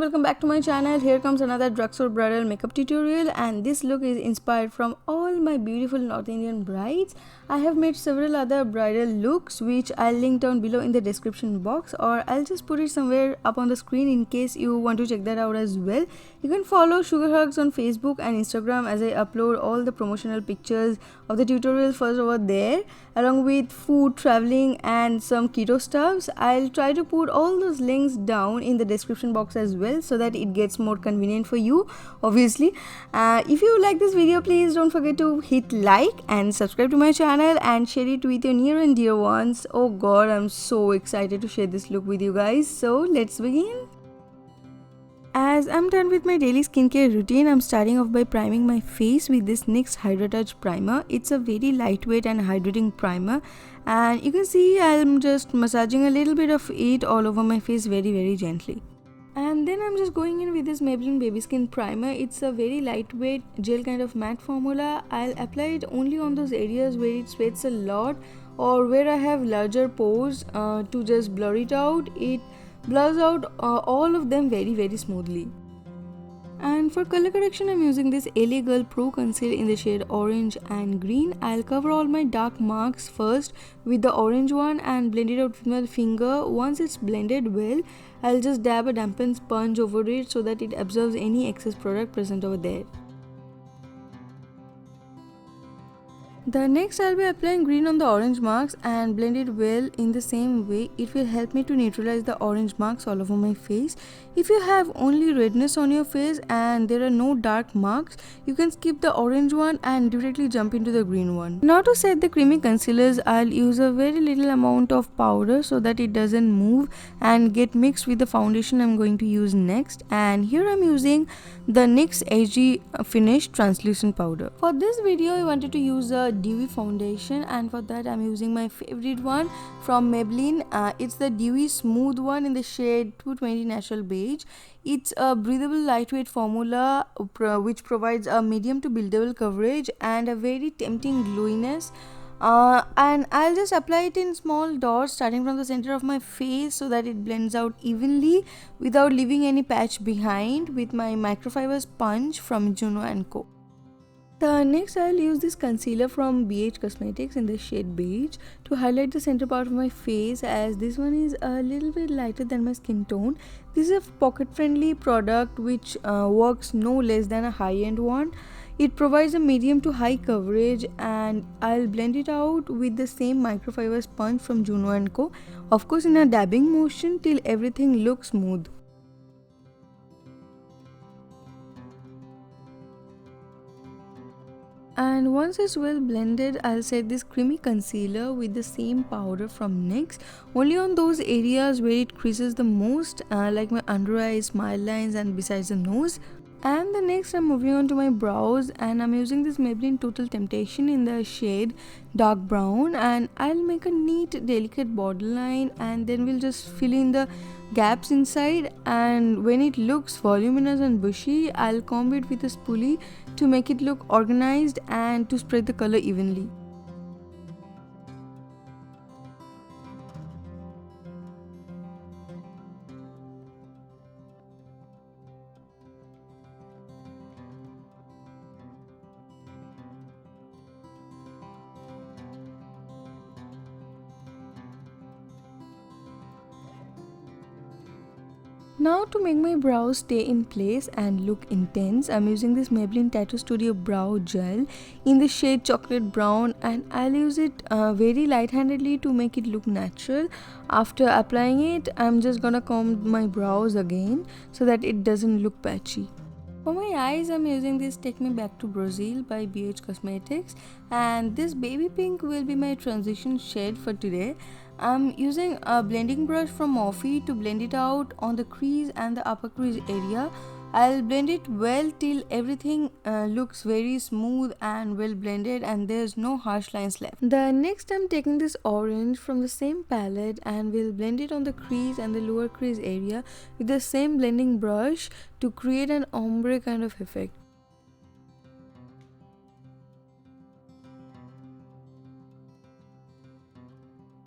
welcome back to my channel. Here comes another drugstore bridal makeup tutorial, and this look is inspired from all my beautiful North Indian brides. I have made several other bridal looks which I'll link down below in the description box, or I'll just put it somewhere up on the screen in case you want to check that out as well. You can follow Sugar Hugs on Facebook and Instagram as I upload all the promotional pictures of the tutorial first over there, along with food, traveling and some keto stuffs. I'll try to put all those links down in the description box as well so that it gets more convenient for you, obviously. If you like this video, please don't forget to hit like and subscribe to my channel and share it with your near and dear ones. Oh god, I'm so excited to share this look with you guys. So let's begin. As I'm done with my daily skincare routine, I'm starting off by priming my face with this NYX Hydra Touch primer. It's a very lightweight and hydrating primer, and you can see I'm just massaging a little bit of it all over my face very gently. And then I'm just going in with this Maybelline Baby Skin primer. It's a very lightweight gel kind of matte formula. I'll apply it only on those areas where it sweats a lot or where I have larger pores to just blur it out. It blurs out all of them very smoothly. And for color correction, I'm using this LA Girl Pro Conceal in the shade orange and green. I'll cover all my dark marks first with the orange one and blend it out with my finger. Once it's blended well, I'll just dab a dampened sponge over it so that it absorbs any excess product present over there. Next, I'll be applying green on the orange marks and blend it well in the same way. It will help me to neutralize the orange marks all over my face. If you have only redness on your face and there are no dark marks, you can skip the orange one and directly jump into the green one. Now to set the creamy concealers, I'll use a very little amount of powder so that it doesn't move and get mixed with the foundation I'm going to use next. And here I'm using the NYX HD Finish Translucent Powder. For this video, I wanted to use a Dewy foundation, and for that I'm using my favorite one from Maybelline. It's the Dewy Smooth one in the shade 220 Natural Beige. It's a breathable lightweight formula which provides a medium to buildable coverage and a very tempting glowiness. And I'll just apply it in small dots starting from the center of my face so that it blends out evenly without leaving any patch behind with my microfiber sponge from Juno & Co. Next, I'll use this concealer from Beige Cosmetics in the shade Beige to highlight the center part of my face, as this one is a little bit lighter than my skin tone. This is a pocket-friendly product which works no less than a high-end one. It provides a medium to high coverage, and I'll blend it out with the same microfiber sponge from Juno & Co. Of course, in a dabbing motion till everything looks smooth. And once it's well blended, I'll set this creamy concealer with the same powder from NYX only on those areas where it creases the most, like my under eyes, smile lines and besides the nose. And the next, I'm moving on to my brows, and I'm using this Maybelline Total Temptation in the shade dark brown, and I'll make a neat delicate borderline and then we'll just fill in the gaps inside. And when it looks voluminous and bushy, I'll comb it with a spoolie to make it look organized and to spread the color evenly. Now to make my brows stay in place and look intense, I'm using this Maybelline Tattoo Studio Brow Gel in the shade Chocolate Brown, and I'll use it very light-handedly to make it look natural. After applying it, I'm just gonna comb my brows again so that it doesn't look patchy. For my eyes, I'm using this Take Me Back to Brazil by Beige Cosmetics, and this baby pink will be my transition shade for today. I'm using a blending brush from Morphe to blend it out on the crease and the upper crease area. I'll blend it well till everything looks very smooth and well blended and there's no harsh lines left. Next, I'm taking this orange from the same palette and we'll blend it on the crease and the lower crease area with the same blending brush to create an ombre kind of effect.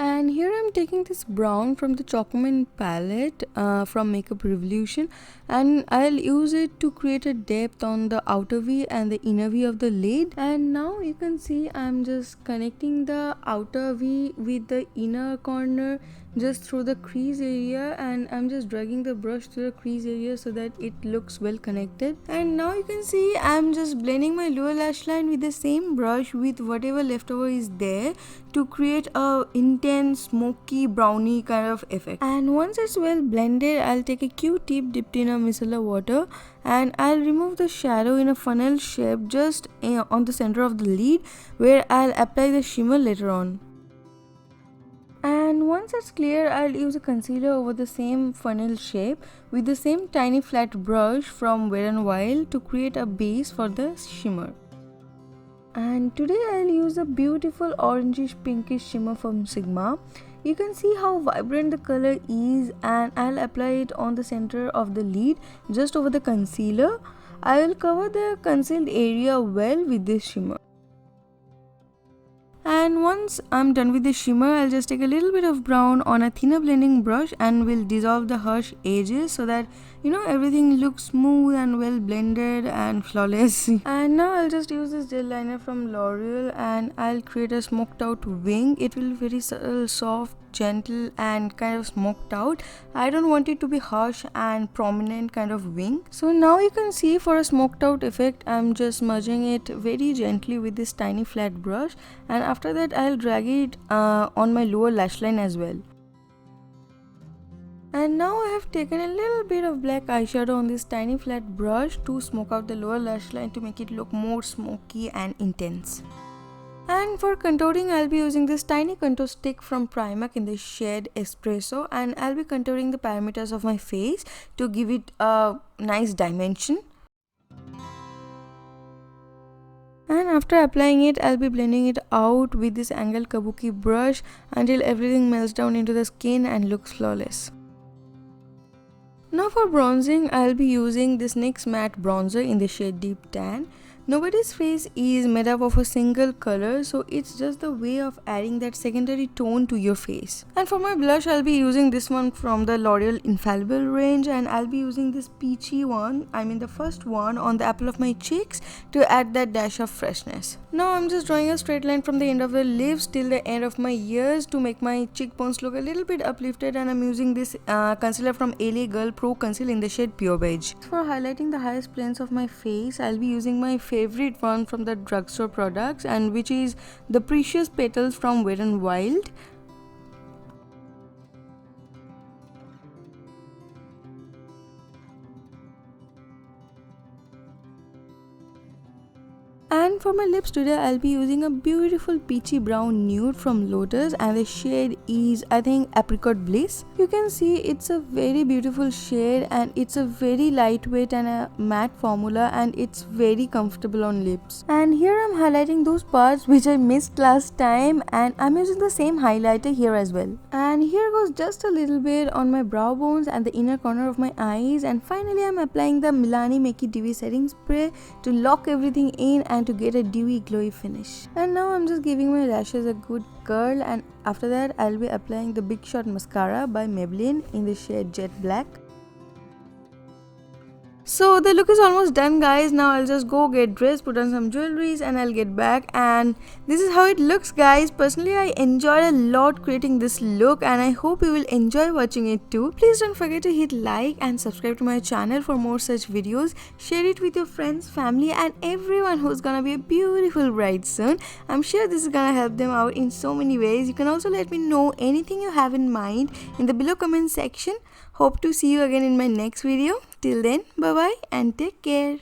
And And here I'm taking this brown from the Chocomin palette from Makeup Revolution, and I'll use it to create a depth on the outer V and the inner V of the lid. And now you can see I'm just connecting the outer V with the inner corner just through the crease area, and I'm just dragging the brush through the crease area so that it looks well connected. And now you can see I'm just blending my lower lash line with the same brush with whatever leftover is there to create a intense smoky brownie kind of effect. And once it's well blended, I'll take a Q-tip dipped in a micellar water and I'll remove the shadow in a funnel shape just on the center of the lid, where I'll apply the shimmer later on. And once it's clear, I'll use a concealer over the same funnel shape with the same tiny flat brush from Wet n Wild to create a base for the shimmer. And today I'll use a beautiful orangish pinkish shimmer from Sigma. You can see how vibrant the color is, and I'll apply it on the center of the lid just over the concealer. I will cover the concealed area well with this shimmer. And once I'm done with the shimmer, I'll just take a little bit of brown on a thinner blending brush and will dissolve the harsh edges so that everything looks smooth and well blended and flawless. And now I'll just use this gel liner from L'Oreal and I'll create a smoked out wing. It will be very subtle, soft, gentle and kind of smoked out. I don't want it to be harsh and prominent kind of wing. So now you can see for a smoked out effect, I'm just smudging it very gently with this tiny flat brush, and after that I'll drag it on my lower lash line as well. And now I have taken a little bit of black eyeshadow on this tiny flat brush to smoke out the lower lash line to make it look more smoky and intense. And for contouring, I'll be using this tiny contour stick from Primark in the shade Espresso, and I'll be contouring the parameters of my face to give it a nice dimension. And after applying it, I'll be blending it out with this angled kabuki brush until everything melts down into the skin and looks flawless. Now for bronzing, I'll be using this NYX matte bronzer in the shade Deep Tan. Nobody's face is made up of a single color, so it's just the way of adding that secondary tone to your face. And for my blush, I'll be using this one from the L'Oreal Infallible range, and I'll be using this peachy one, the first one on the apple of my cheeks to add that dash of freshness. Now I'm just drawing a straight line from the end of the lips till the end of my ears to make my cheekbones look a little bit uplifted, and I'm using this concealer from LA Girl Pro Conceal in the shade Pure Beige. For highlighting the highest planes of my face, I'll be using my favorite one from the Drugstore products, and which is the Precious Petals from Wet n Wild. And for my lips today, I'll be using a beautiful peachy brown nude from Lotus, and the shade is Apricot Bliss. You can see it's a very beautiful shade, and it's a very lightweight and a matte formula, and it's very comfortable on lips. And here I'm highlighting those parts which I missed last time, and I'm using the same highlighter here as well. And here goes just a little bit on my brow bones and the inner corner of my eyes, and finally I'm applying the Milani Dewy setting spray to lock everything in and to get a dewy glowy finish. And now I'm just giving my lashes a good curl, and after that I'll be applying the Big Shot mascara by Maybelline in the shade Jet Black. So the look is almost done, guys. Now I'll just go get dressed, put on some jewelries, and I'll get back. And this is how it looks, guys. Personally, I enjoyed a lot creating this look, and I hope you will enjoy watching it too. Please don't forget to hit like and subscribe to my channel for more such videos. Share it with your friends, family, and everyone who's gonna be a beautiful bride soon. I'm sure this is gonna help them out in so many ways. You can also let me know anything you have in mind in the below comment section. Hope to see you again in my next video. Till then, bye bye and take care.